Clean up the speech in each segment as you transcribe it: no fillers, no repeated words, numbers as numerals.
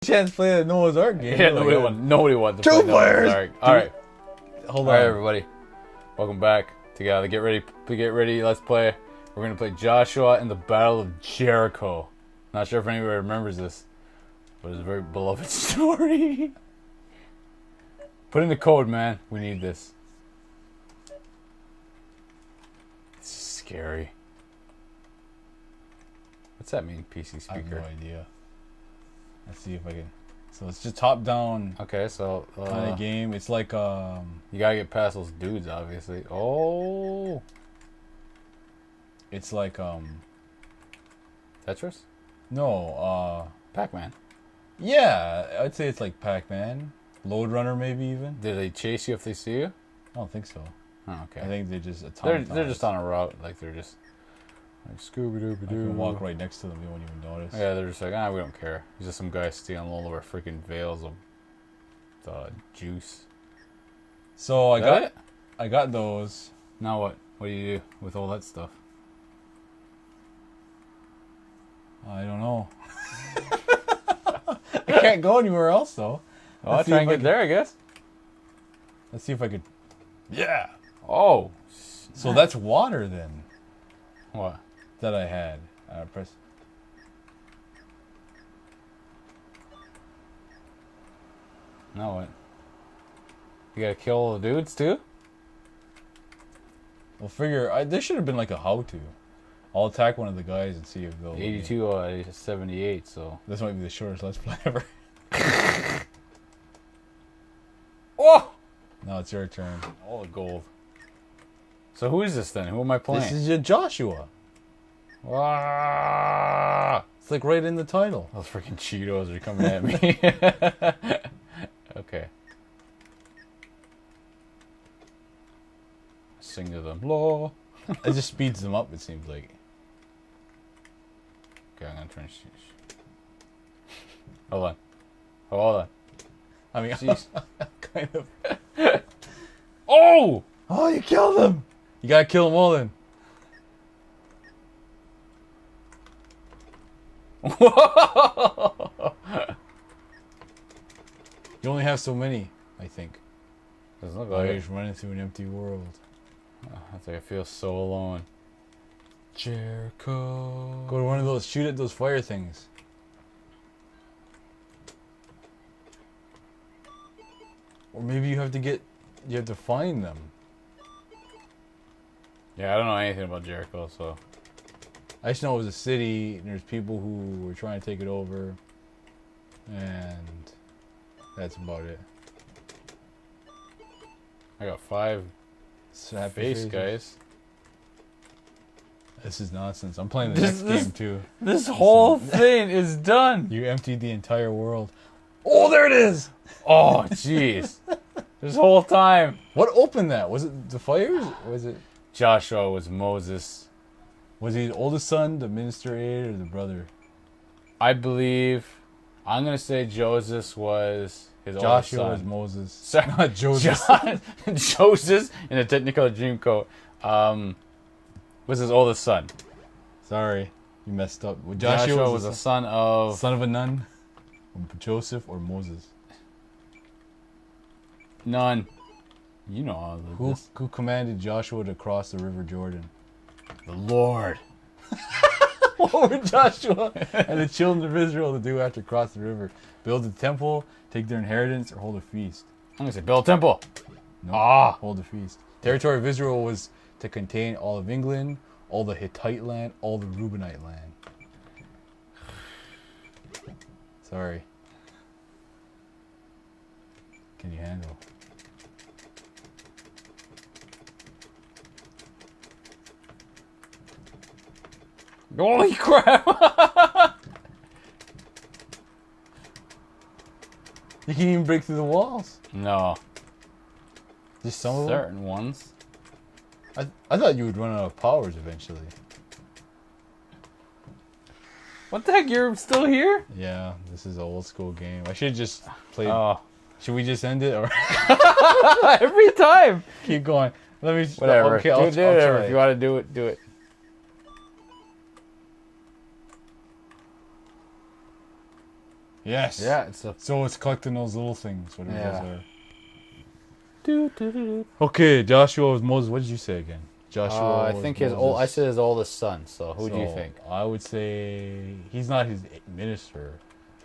chance to play the Noah's Ark game. Yeah, nobody wants to play Noah's Ark. Alright. Hold on. Alright, everybody. Welcome back to the Get Ready, let's play. We're going to play Joshua in the Battle of Jericho. Not sure if anybody remembers this, but it's a very beloved story. Put in the code, man. We need this. It's scary. What's that mean, PC speaker? I have no idea. Let's see if I can. So it's just top down. Okay, so kind of game. It's like you gotta get past those dudes, obviously. Oh, it's like Tetris? No, Pac-Man. Yeah, I'd say it's like Pac-Man, Load Runner, maybe even. Do they chase you if they see you? I don't think so. Oh, okay. I think they just they're just on a route, like they're just like Scooby-Doo. I can walk right next to them, you won't even notice. Yeah, they're just like, we don't care. There's just some guy stealing all of our freaking vials of juice. So I got those. Now what? What do you do with all that stuff? I don't know. I can't go anywhere else though. I'll try and get there, I guess. Let's see if I could. Yeah. Oh. So that's water then. What? That I had. Press. Now what? You gotta kill all the dudes too? Well, figure. There should have been like a how-to. I'll attack one of the guys and see if they'll... 82 78, so... This might be the shortest Let's Play ever. Oh! Now it's your turn. All the gold. So who is this then? Who am I playing? This is your Joshua. Ah! It's like right in the title. Those freaking Cheetos are coming at me. Okay. Sing to them. Law. It just speeds them up, it seems like. Okay, I'm gonna turn. Hold on. Hold on. I mean, kind of. Oh! Oh, you killed him! You gotta kill them all then. You only have so many, I think. Doesn't look Oh, like you're it. just running through an empty world. I think I feel so alone. Jericho. Go to one of those, shoot at those fire things. Or maybe you have to find them. Yeah, I don't know anything about Jericho, so. I just know it was a city, and there's people who were trying to take it over. And that's about it. I got 5 Happy face faces. guys. This is nonsense. I'm playing the next game too. This whole thing is done. You emptied the entire world. Oh, there it is! Oh, jeez. This whole time. What opened that? Was it the fires? Or was it? Joshua was Moses. Was he the oldest son, the minister aide, or the brother? I believe. I'm gonna say Joseph was his oldest Joshua son. was Moses. Sorry, not Joseph. Joseph in a technical dream coat. Was his oldest son. Sorry, you messed up. Well, Joshua was a son of a nun. Joseph or Moses. None. You know all of this. Who commanded Joshua to cross the river Jordan? The Lord. What were Joshua and the children of Israel to do after crossing the river? Build a temple, take their inheritance, or hold a feast? I'm gonna say build a temple. No, hold a feast. Territory of Israel was to contain all of England, all the Hittite land, all the Reubenite land. Sorry. Can you handle? Holy crap! You can even break through the walls. No. Just some of them? Certain ones. I thought you would run out of powers eventually. What the heck? You're still here? Yeah, this is an old school game. I should just play. Oh. Should we just end it or Every time. keep going? Let me. Whatever. Okay, do I'll whatever. try. If you want to do it, do it. Yes. Yeah, it's a. So it's collecting those little things. Whatever Yeah. those are. Okay, Joshua was Moses. What did you say again? Joshua. I was think his Moses. I said his oldest son. So who do you So, think? I would say he's not his minister.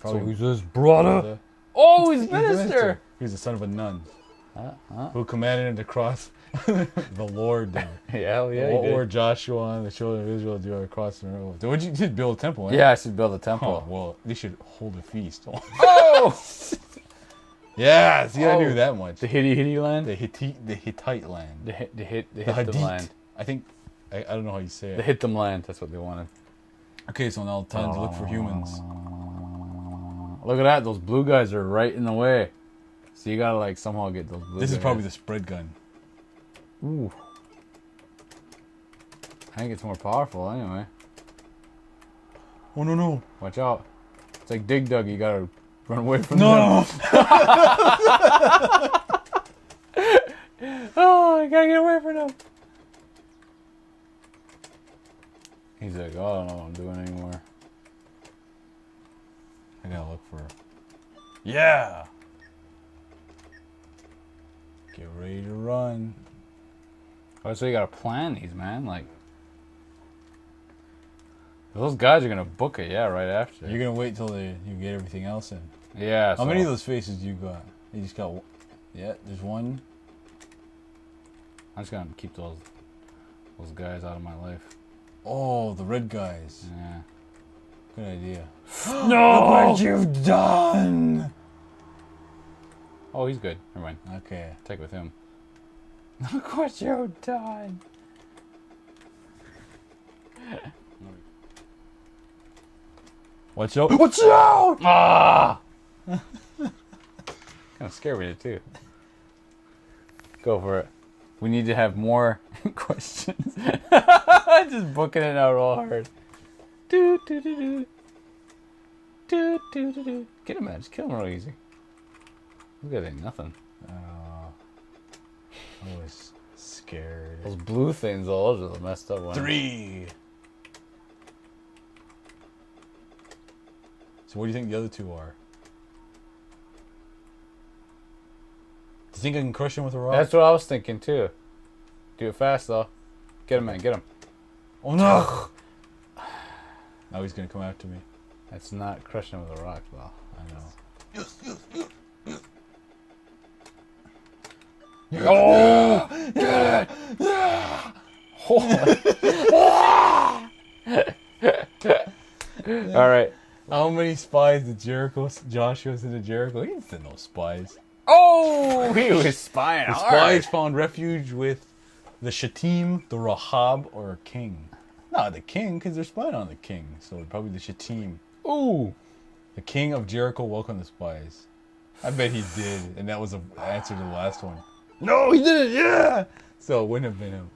Probably So who's his brother? the- Oh, he's he's minister. He's the son of a nun Huh? who commanded him to cross the Lord there. Yeah, hell yeah. What he were did. Joshua and the children of Israel do across the river? What you did build a temple, eh? Yeah, I should build a Oh, temple. well, they should hold a feast. Oh, Yeah, see, I Oh. knew that much. the Hitty land. The Hittite land. The The Hittim Hadith. land. I think, I don't know how you say The it. Hittim land. That's what they wanted. Okay, so now time to look for humans. Look at that. Those blue guys are right in the way. So you gotta like somehow get those blue This is guys. probably the spread gun. Ooh. I think it's more powerful anyway. Oh, no. Watch out. It's like Dig Dug. You gotta run away from No! them. Oh, I gotta get away from them. He's like, oh, I don't know what I'm doing anymore. I gotta look for. Yeah! Get ready to run. Oh, so you gotta plan these, man. Like, those guys are gonna book it, yeah, right after. You're gonna wait till you get everything else in. Yeah. How many of those faces you got? You just got one. Yeah, there's one. I'm just gonna keep those guys out of my life. Oh, the red guys. Yeah. Good idea. No! Look what you've done! Oh, he's good. Never mind. Okay. Take it with him. Look what you've done. Watch out! Watch out! Ah! Kind of scared me too. Go for it. We need to have more questions. Just booking it out all hard. Do do do do. Do do do do. Get him, man. Just kill him real easy. Look at it, nothing. I was scared. Those blue things, those are the messed up ones. 3. So what do you think the other 2 are? Do you think I can crush him with a rock? That's what I was thinking too. Do it fast though. Get him, man. Get him. Oh no! Now he's gonna come after me. That's not crushing him with a rock, though. I know. Oh! Get it! All right. How many spies did Joshua send to Jericho? He didn't send no spies. Oh, he was spying The hard. spies found refuge with the Shittim, the Rahab, or king. No, the king, because they're spying on the king. So probably the Shittim. Ooh. The king of Jericho welcomed the spies. I bet he did, and that was the answer to the last one. No, he did it, yeah! So it wouldn't have been him.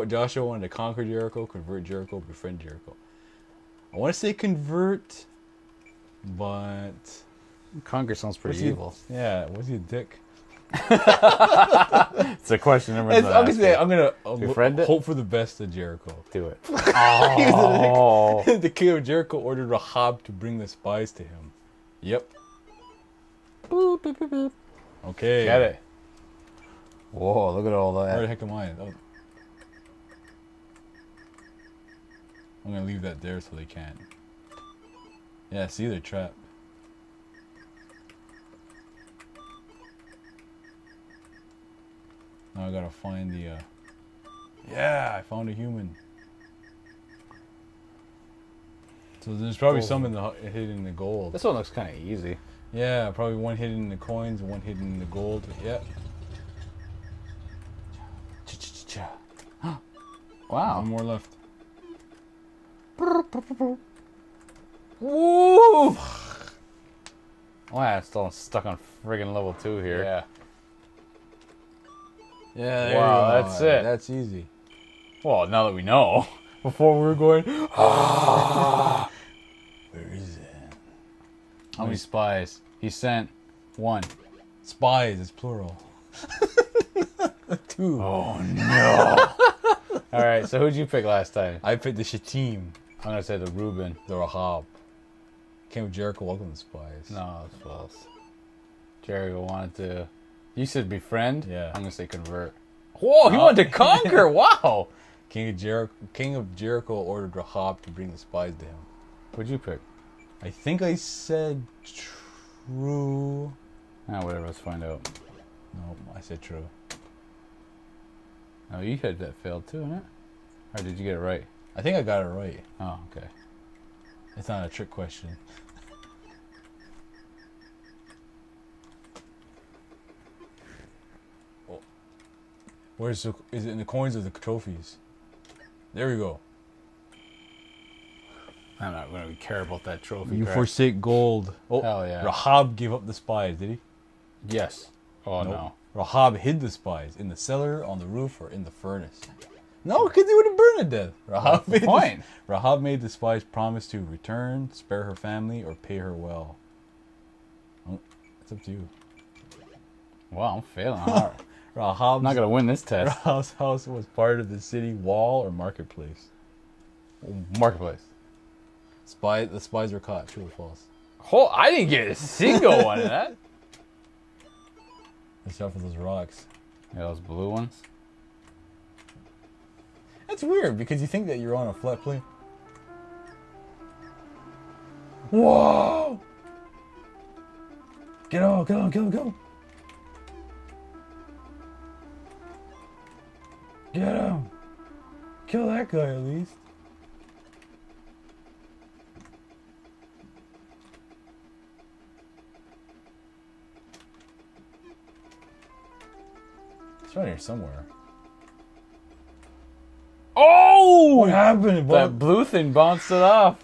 Joshua wanted to conquer Jericho, convert Jericho, befriend Jericho. I want to say convert, but... Conquer sounds pretty Was he- evil. Yeah, was he a dick? It's a question everyone's I'm gonna Befriend it? hope for the best of Jericho. Do it. Oh. The king of Jericho ordered Rahab to bring the spies to him. Yep. Boop, boop, boop, boop. Okay. Get it. Whoa, look at all Where the that. heck am I? Oh. I'm gonna leave that there so they can't. Yeah, see, they're trapped. Now I gotta find the. Yeah, I found a human. So there's probably some in the hidden in the gold. This one looks kind of easy. Yeah, probably one hidden in the coins and one hidden in the gold. Yeah. Wow. One more left. Woo! Wow, it's still stuck on friggin' level 2 here. Yeah. Yeah, there Wow, you go. that's it. That's easy. Well, now that we know. Before we were going, Where is it? how many spies? He sent 1. Spies is plural. 2. Oh no! All right, so who'd you pick last time? I picked the Shittim, I'm gonna say the Reuben. the Rahab. King of Jericho welcomed the spies. No, it's false. Jericho wanted to. You said befriend. Yeah. I'm gonna say convert. Whoa, he wanted to conquer. Wow. King of Jericho ordered Rahab to bring the spies to him. What'd you pick? I think I said true. Ah, whatever. Let's find out. No, I said true. Oh, you had that failed too, innit? Or did you get it right? I think I got it right. Oh, okay. It's not a trick question. Oh. Is it in the coins or the trophies? There we go. I'm not gonna care about that trophy. You crap. forsake gold. Oh, Hell yeah. Rahab gave up the spies, did he? Yes. Oh Nope. no. Rahab hid the spies in the cellar, on the roof, or in the furnace. No, because they would have burned to death. Rahab made the spies promise to return, spare her family, or pay her well. Oh, it's up to you. Wow, I'm failing hard. Rahab's I'm not gonna win this test. Rahab's house was part of the city wall or marketplace. Marketplace. The spies were caught. True or false? Oh, I didn't get a single one of that. Watch out for those rocks. Yeah, those blue ones. That's weird because you think that you're on a flat plane. Whoa! Get on, go. Get him! Kill that guy at least. It's right here somewhere. Oh! What happened? That blue thing bounced it off.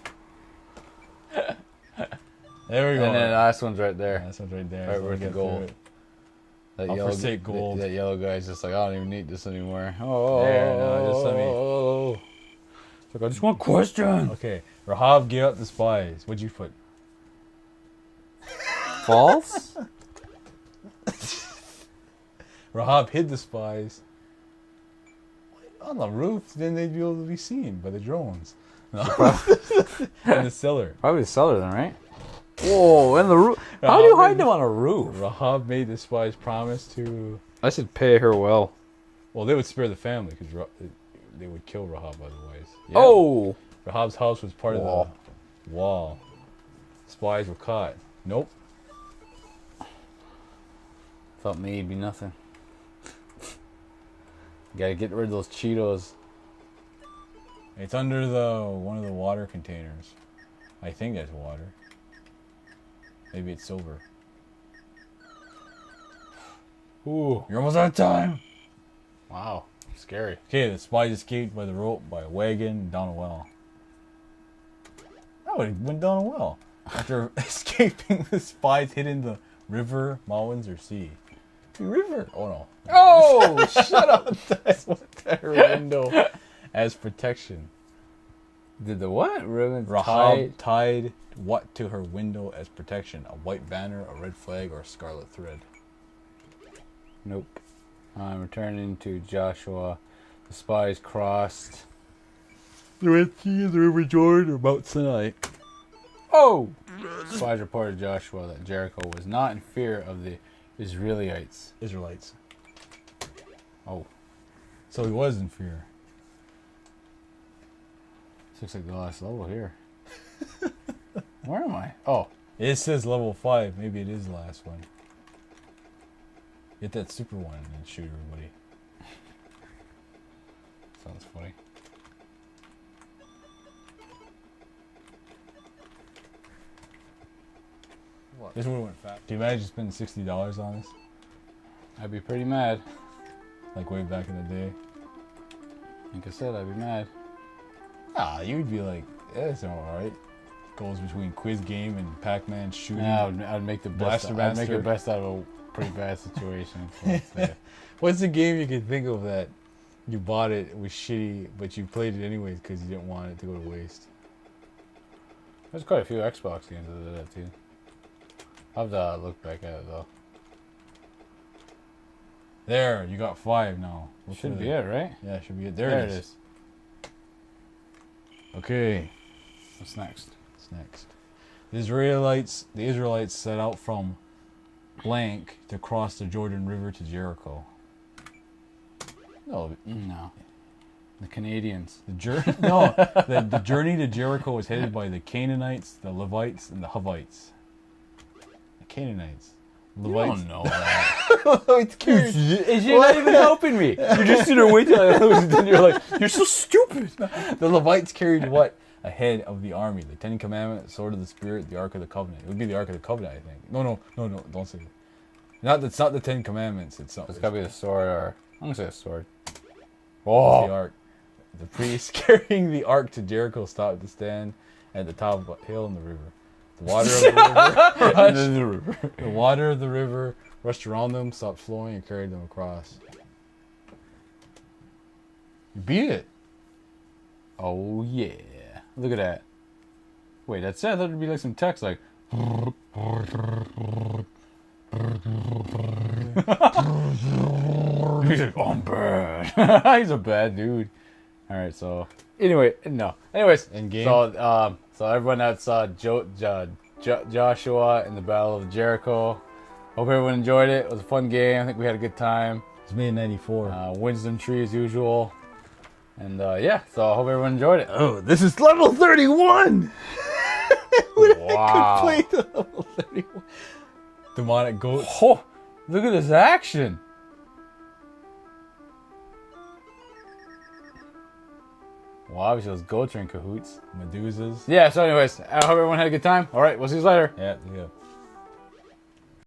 There we go. And then the last one's right there. That one's right there. Right So with the get gold. through it. That I'll yellow, forsake gold. That yellow guy's just like, I don't even need this anymore. Oh, There, no, just let me- It's like, I just want question. Okay, Rahab gave up the spies. What'd you put? False? Rahab hid the spies on the roof. Then they'd be able to be seen by the drones. No. In the cellar. Probably the cellar then, right? Whoa, and the roof. How do you hide them on a roof? Rahab made the spies promise to. I should pay her well. Well, they would spare the family because they would kill Rahab otherwise. Yeah. Oh! Rahab's house was part Wall. of the wall. Spies were caught. Nope. Thought me it'd be nothing. Gotta get rid of those Cheetos. It's under one of the water containers. I think that's water. Maybe it's silver. Ooh. You're almost out of time. Wow. Scary. Okay, the spies escaped by the rope by a wagon down a well. That would have went down a well. After escaping, the spies hid in the river, mountains, or sea. The river? Oh no. Oh, shut up. That's what that window as protection. Did the what? Ribbon Rahab tied what to her window as protection? A white banner, a red flag, or a scarlet thread? Nope. I'm returning to Joshua. The spies crossed. The Red Sea, the River Jordan, or Mount Sinai. Oh! Spies reported Joshua that Jericho was not in fear of the Israelites. Israelites. Oh. So he was in fear. This looks like the last level here. Where am I? Oh. It says level 5. Maybe it is the last one. Get that super one and shoot everybody. Sounds funny. What? This one went fast. Can you imagine spending $60 on this? I'd be pretty mad. Like way back in the day. Like I said, I'd be mad. Ah, you'd be like, yeah, it's alright. Goes between quiz game and Pac-Man shooting. Yeah, I'd make the best. Blaster I'd make the Master. best out of a pretty bad situation. So I'd say. What's the game you can think of that you bought it was shitty, but you played it anyways because you didn't want it to go to waste? There's quite a few Xbox games that did that too. I'll have to look back at it though. There, you got 5 now. Look Should for be the- it, right? Yeah, should be it. There it is. Okay, What's next? what's next? The Israelites set out from blank to cross the Jordan River to Jericho. No. The Canadians. The journey to Jericho was headed by the Canaanites, the Levites, and the Hivites. The Canaanites. Levites. You don't know that. You're not even helping me. You're just sitting there waiting till I lose it, and you're like, you're so stupid. The Levites carried what? Ahead of the army. The Ten Commandments, Sword of the Spirit, the Ark of the Covenant. It would be the Ark of the Covenant, I think. No, don't say it. It's not the Ten Commandments. It's got to be the sword, or I'm going to say a sword. Oh! The Ark. The priests carrying the Ark to Jericho stopped to stand at the top of a hill in the river. The water of the river rushed around them, stopped flowing, and carried them across. You beat it. Oh, yeah. Look at that. Wait, that's it? I thought it'd be like some text like... He's like, I'm bad. He's a bad dude. Alright, so... Anyways, in game. So everyone that saw Joshua in the Battle of Jericho, hope everyone enjoyed it. It was a fun game. I think we had a good time. It was made in 94. Wisdom tree as usual. And yeah, so I hope everyone enjoyed it. Oh, this is level 31! Wow. I could play the level 31. Demonic goats. Oh, look at this action. Well, obviously those goats are in cahoots. Medusas. Yeah, so anyways, I hope everyone had a good time. All right, we'll see you later. Yeah.